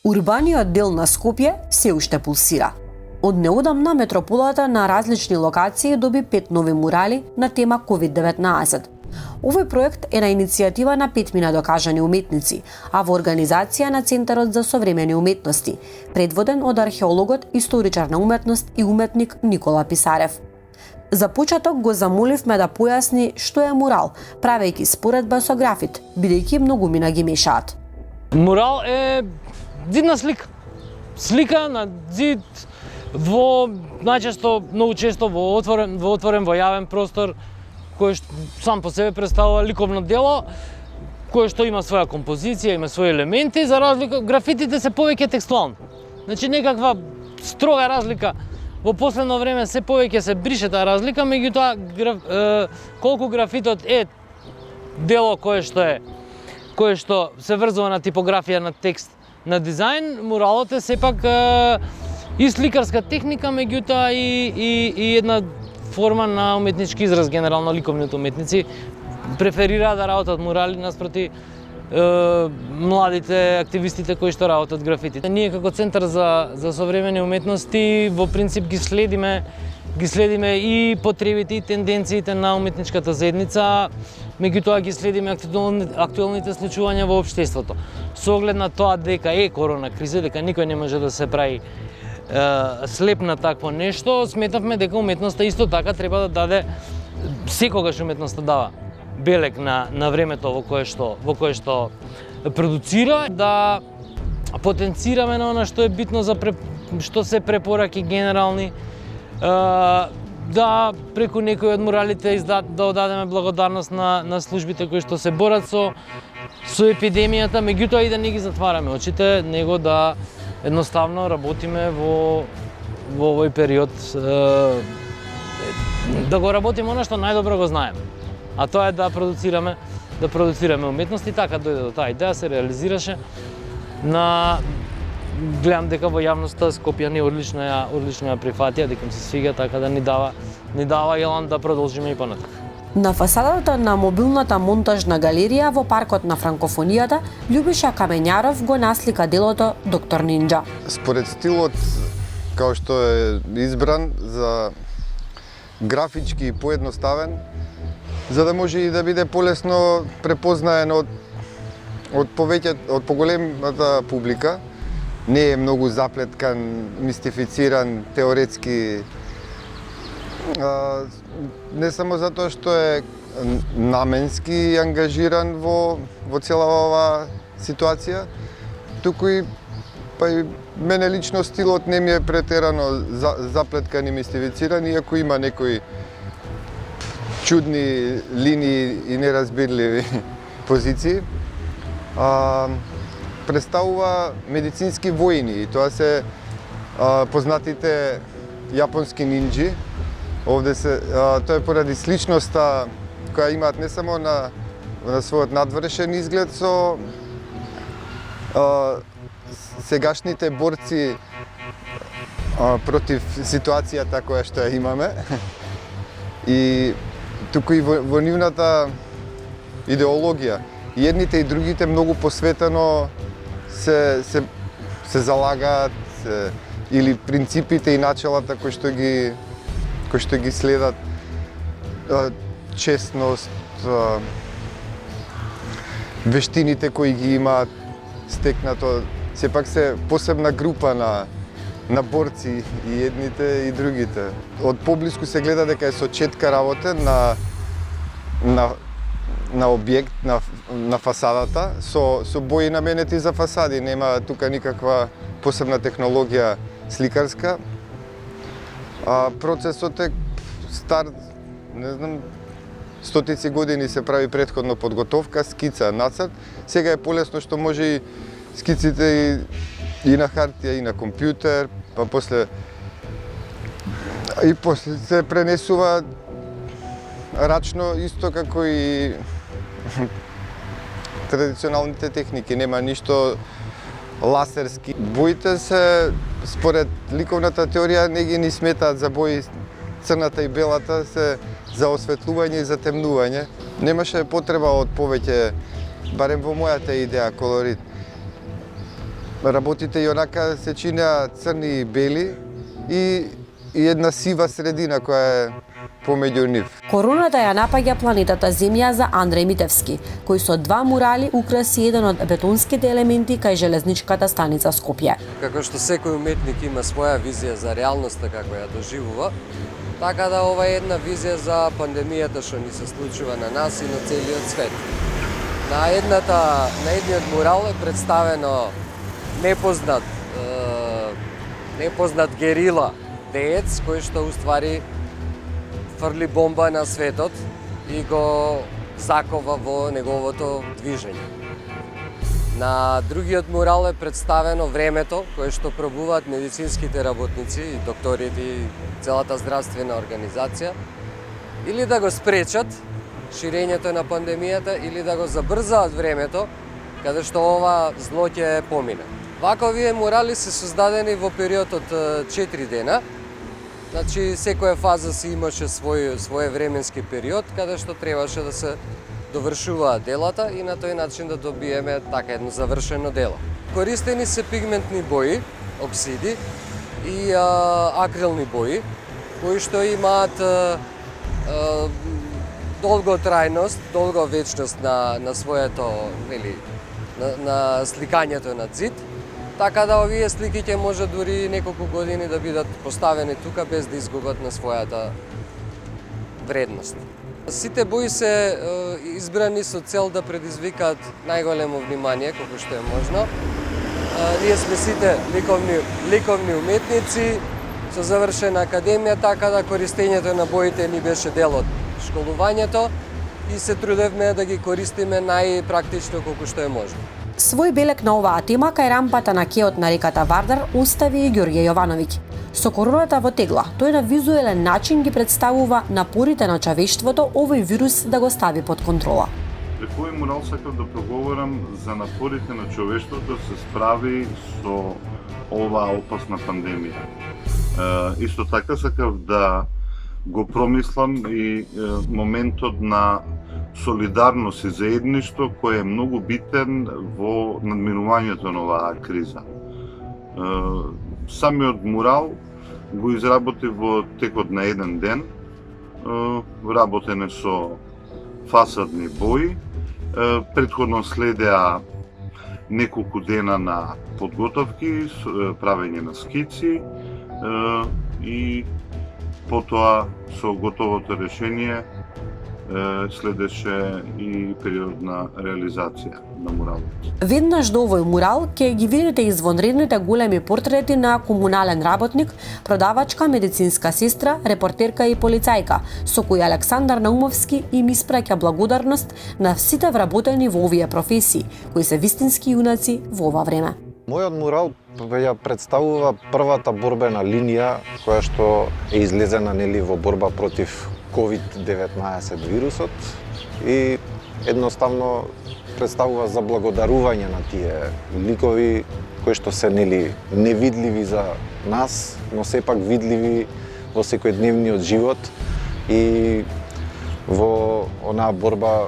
Урбаниот дел на Скопје се уште пулсира. Од неодамна метрополата на различни локации доби 5 нови мурали на тема COVID-19. Овој проект е на иницијатива на 5 докажани уметници, а во организација на Центарот за современи уметности, предводен од археологот, историчар на уметност и уметник Никола Писарев. За почеток го замоливме да појасни што е мурал, правејќи споредба со графит, бидејќи многумина ги мешаат. Мурал е зидна слика. Слика на зид многу често во отворен во јавен простор, кој сам по себе представува ликовно дело, кое што има своја композиција, има своји елементи, за разлика графитите се повеќе текстуални. Значи некаква строга разлика. Во последно време се повеќе се брише таа разлика, меѓутоа колку графитот е дело кое што се врзува на типографија, на текст, на дизајн, муралот е сепак и сликарска техника, меѓутоа и една форма на уметнички израз. Генерално ликовните уметници преферираат да работат мурали наспроти младите активистите кои што работат графитите. Ние како Центар за современи уметности во принцип ги следиме и потребите и тенденциите на уметничката заедница, меѓутоа ги следиме актуелните случувања во општеството. Со оглед на тоа дека е корона криза, дека никој не може да се прави слеп на такво нешто, сметавме дека уметноста исто така треба да даде, секогаш уметноста дава белег на времето во кое што продуцира, да потенцираме на она што е битно што се препораки генерални, да преку некои од муралите да одадеме благодарност на службите кои што се борат со епидемијата, меѓутоа и да не ги затвараме очите, него да едноставно работиме во овој период, да го работиме она што најдобро го знаеме. А тоа е да продуцираме уметност, и така дојде до таа идеја, се реализираше. Гледам дека во јавноста Скопјани одлично ја прифатија, дека им се свига, така да ни дава елан да продолжиме и понатак. На фасадата на мобилната монтажна галерија во паркот на франкофонијата, Љубиша Камењаров го наслика делото Доктор Нинџа. Според стилот као што е избран за графички и поедноставен, за да може и да биде полесно препознаен од поголемата публика. Не е многу заплеткан, мистифициран, теоретски. Не само затоа што е наменски ангажиран во цела оваа ситуација, туку и мене лично стилот не ми е претерано заплеткан и мистифициран, иако има некои чудни линии и неразбирливи позиции. Представува медицински војни, и тоа се познатите јапонски нинџи. Тоа е поради сличноста која имаат не само на својот надвршен изглед со сегашните борци против ситуацијата која што ја имаме, и туку и во нивната идеологија. И едните и другите многу посветено се залагаат, или принципите и началата кои што ги следат, честност, вештините кои ги имаат стекнато, сепак се посебна група на борци, и едните и другите. Од поблиску се гледа дека е со четка работен на објект, на фасадата, со бои наменети за фасади. Нема тука никаква посебна технологија сликарска. Процесот е стар, не знам, стотици години се прави претходно подготовка, скица, нацрт. Сега е полесно што може и скиците и на хартија, и на компјутер, па после се пренесува рачно, исто како и традиционалните техники. Нема ништо ласерски. Боите се, според ликовната теорија, не ги ни сметаат за бои, црната и белата се за осветлување и затемнување. Немаше потреба од повеќе, барем во мојата идеја, колорит. работите и онака се чинеа црни и бели и една сива средина која е помеѓу нив. Короната ја напаѓа планетата Земја за Андреј Митевски, кој со 2 мурали украси еден од бетонските елементи кај железничката станица Скопје. Како што секој уметник има своја визија за реалноста како ја доживува, така да ова е една визија за пандемијата што ни се случува на нас и на целиот свет. На едниот мурал е представено непознат герила деец кој што уствари фрли бомба на светот и го закова во неговото движење. На другиот мурал е представено времето кое што пробуваат медицинските работници и докторите и целата здравствена организација или да го спречат ширењето на пандемијата или да го забрзаат времето каде што ова зло ќе помине. Вакови мурали се создадени во период од 4 дена. Значи, секоја фаза си имаше свој временски период, каде што требаше да се довршуваат делата и на тој начин да добиеме така едно завршено дело. Користени се пигментни бои, оксиди и акрилни бои, кои што имаат долготрајност, долговечност на своето, на сликањето на зид. Така да овие слики ќе може дури неколку години да бидат поставени тука без да изгубат на својата вредност. Сите бои се избрани со цел да предизвикаат најголемо внимание, колку што е можно. Ние сме сите ликовни уметници со завршена академија, така да користењето на боите ни беше дел од школувањето и се трудевме да ги користиме најпрактично колку што е можно. Свој белек на оваа тема кај рампата на кеот на реката Вардар остави и Ѓорѓе Јовановиќ. Со короната во тегла, тој на визуелен начин ги представува напорите на човештвото овој вирус да го стави под контрола. Преку овој мурал сакав да проговорам за напорите на човештвото да се справи со оваа опасна пандемија. Исто така сакав да го промислам и моментот на солидарност и заедништво кој е многу битен во надминувањето на оваа криза. Самиот мурал го изработи во текот на еден ден, работен е со фасадни бои, претходно следеа неколку дена на подготовки, правење на скици и потоа со готовото решение следеше и период на реализација на муралот. Веднаш до овој мурал ќе ги видите извонредните големи портрети на комунален работник, продавачка, медицинска сестра, репортерка и полицајка, со кои Александар Наумовски им испраќа благодарност на сите вработени во овие професии, кои се вистински јунаци во ова време. Мојот мурал ја представува првата борбена линија која што е излезена во борба против COVID-19 вирусот и едноставно представува заблагодарување на тие ликови кои што се невидливи за нас, но сепак видливи во секојдневниот живот и во онаа борба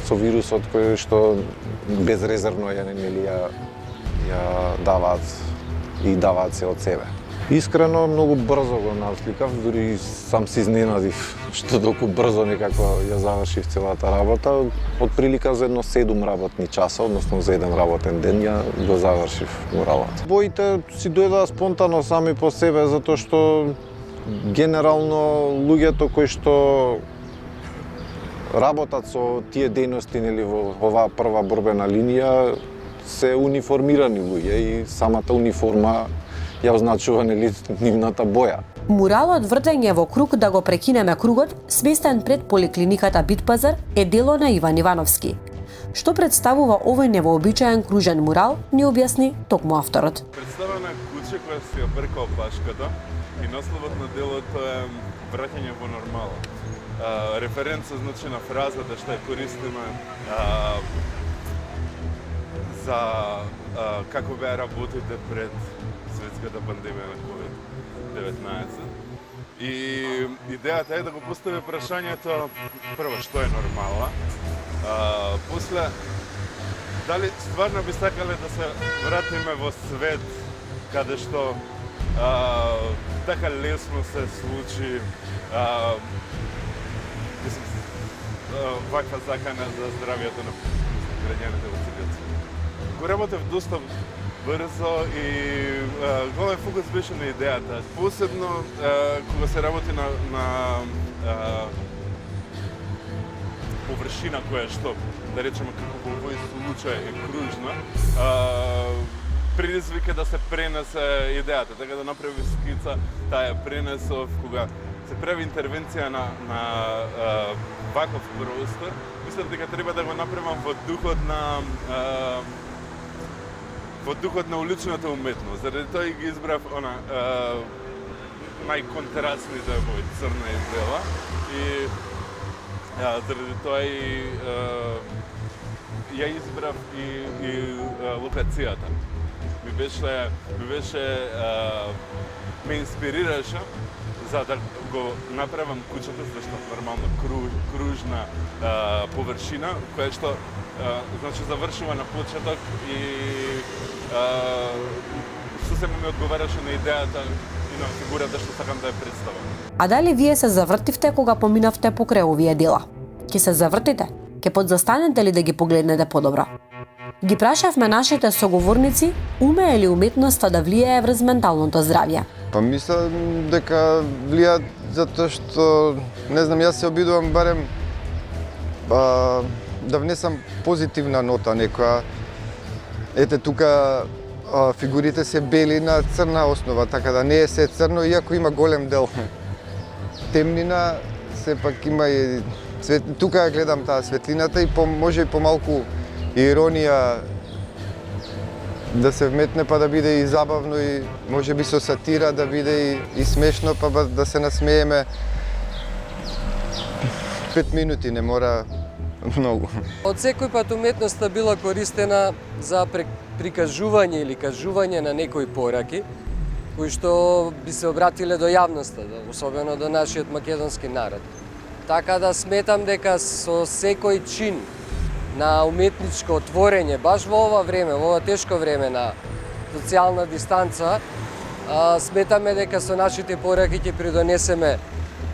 со вирусот кој што безрезервно ја даваат и даваат се од себе. Искрено, многу брзо го насликав, дури сам се изненадив што толку брзо некако ја завршив целата работа. Од прилика за едно 7 работни часа, односно за еден работен ден, ја го завршив муралот. Боите си дојдоа спонтано сами по себе, затоа што генерално луѓето кои што работат со тие дејности во оваа прва борбена линија се униформирани луѓе и самата униформа ја означува нивната боја. Муралот Вртење во круг да го прекинеме кругот, сместен пред поликлиниката Битпазар, е дело на Иван Ивановски. Што представува овој невообичаен кружен мурал, ни објасни токму авторот. Представена куќа која си ја брка опашката и насловот на делото е враќање во нормала. Референца значи на фразата што ја користиме за како беа работите пред светската пандемија на COVID-19. И идејата е да го постави прашањето прво што е нормала, после дали стварно би сакале да се вратиме во свет каде што така лесно се случи ваква закана за здравието на граѓаните во целиот свет. Го работев доста брзо и голем фокус беше на идејата. Посебно кога се работи на површина која што, да речеме како во овој случај е кружна, предизвика да се пренесе идејата, така да направи скица, таа пренесов кога се прави интервенција на ваков простор. Мислам дека треба да го направам во духот на уличната уметност. Заради тоа ги избрав најконтрастните бои, црна и бела. И заради тоа ја избрав и локацијата. Ме инспирираше за да го направам куќата, зашто нормално кружна површина, која што значи завршува на почеток и сосема ми одговараше на идејата и на фигурата што сакам да ја представам. А дали вие се завртивте кога поминавте покрај овие дела? Ќе се завртите? Ќе подзастанете ли да ги погледнете подобро? Ги прашавме нашите соговорници, умее ли уметноста да влијае врз менталното здравје? Па мислам дека влијаат затоа што, не знам, јас се обидувам барем да внесам позитивна нота некоја. Ете тука фигурите се бели на црна основа, така да не е се црно, иако има голем дел темнина, сепак има и тука ја гледам таа светлината и може и помалку иронија да се вметне, па да биде и забавно и може би со сатира да биде и смешно, па да се насмееме. 5 минути не мора многу. Од секој пат уметноста била користена за прикажување или кажување на некои пораки кои што би се обратиле до јавноста, особено до нашиот македонски народ. Така да сметам дека со секој чин на уметничко творење, баш во ова време, во ова тешко време на социјална дистанца, сметаме дека со нашите пораки ќе придонесеме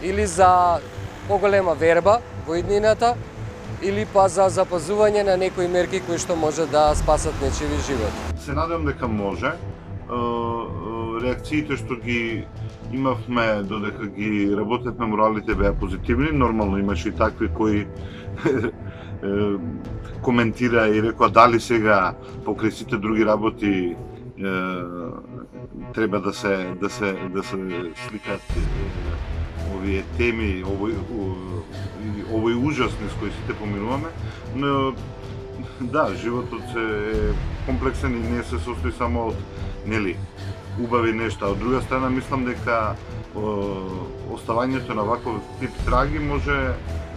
или за поголема верба во иднината, или па за запазување на некои мерки кои што може да спасат нечиви живот. Се надевам дека може. Реакциите што ги имавме додека ги работевме моралите беа позитивни. Нормално имаше и такви кои коментира и рекоа дали сега покрај сите други работи треба да се сликат овие теми, овој ужасни с кои сите поминуваме, но да, животот е комплексен и не се состои само од убави нешта. Од друга страна, мислам дека оставањето на ваков тип траги може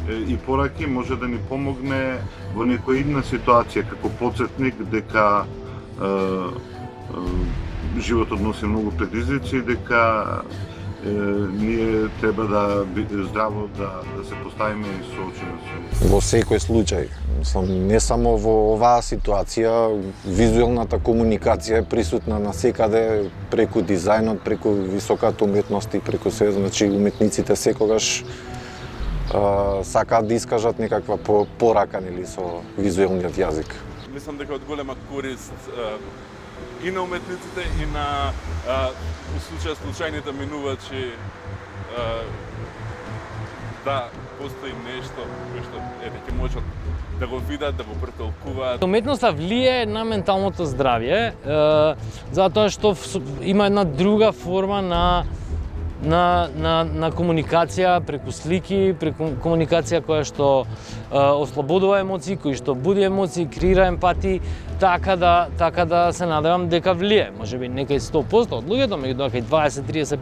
и пораки може да ни помогне во некоја идна ситуација како потсетник дека животот носи многу предизвици, дека ние треба да здраво да се поставиме и соочиме со. Во секој случај, не само во оваа ситуација, визуелната комуникација е присутна насекаде, преку дизајнот, преку високата уметност и преку се, значи уметниците секогаш сакаат да искажат некаква порака нели со визуелниот јазик. Мислам дека од голема корист и на уметниците и на случајните минувачи да постои нешто што ќе можат да го видат, да го претолкуваат. Уметноста влијае на менталното здравје, затоа што има една друга форма на комуникација преку слики, преку комуникација која што ослободува емоции, која што буди емоции, креира емпатии, така да се надевам дека влијае. Можеби некај 100% од луѓето, меѓу кај 20, 30,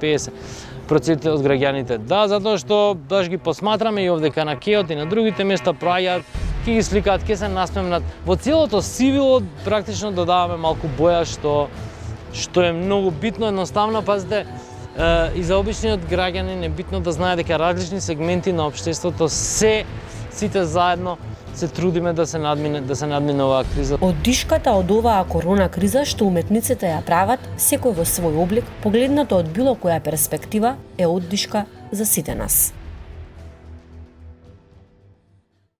50% од граѓаните. Да, затоа што баш ги посматраме и овдека на Кеот и на другите места прајат, ќе ги сликаат, ќе се насмевнат. Во целото сивило практично додаваме малку боја што е многу битно, едноставно, пазите, и за обичниот граѓанин е битно да знае дека различни сегменти на општеството сите заедно се трудиме да се надмине оваа криза. Оддишката од оваа корона криза што уметниците ја прават, секој во свој облик, погледнато од било која перспектива, е оддишка за сите нас.